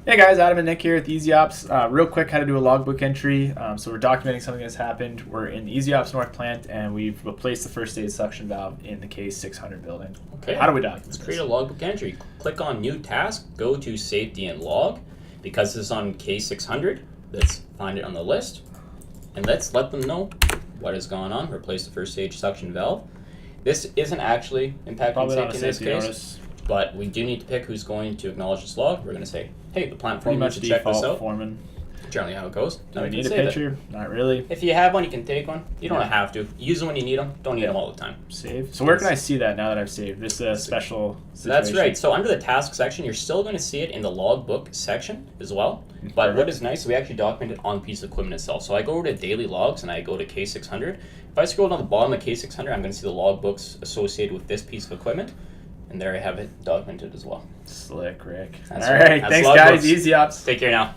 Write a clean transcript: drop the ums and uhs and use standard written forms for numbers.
Hey guys, Adam and Nick here at the ezops. Real quick, how to do a logbook entry. So we're documenting something that's happened. We're in the ezops North plant, and we've replaced the first stage suction valve in the K600 building. Okay. How do we document Let's this? create a logbook entry. Click on New Task, go to Safety and Log. Because this is on K600, let's find it on the list. And let's let them know what is going on. Replace the first stage suction valve. This isn't actually impacting Probably not a safety in this safety case, notice. but we do need to pick who's going to acknowledge this log. We're going to say, hey, the plant Pretty foreman much needs to check this default out. foreman. Generally how it goes. Do Now we we need can a save it. picture? Not really. If you have one, you can take one. You don't Yeah. have to. Use them when you need them. Don't need them all the time. Save. So where can I see that now that I've saved? This special situation. That's right. So under the task section, you're still going to see it in the logbook section as well. But what is nice, we actually document it on the piece of equipment itself. So I go over to daily logs and I go to K600. If I scroll down the bottom of K600, I'm going to see the logbooks associated with this piece of equipment. And there I have it documented as well. Slick, Rick. That's All right. right. That's Thanks, logbooks. guys. Ezops. Take care now.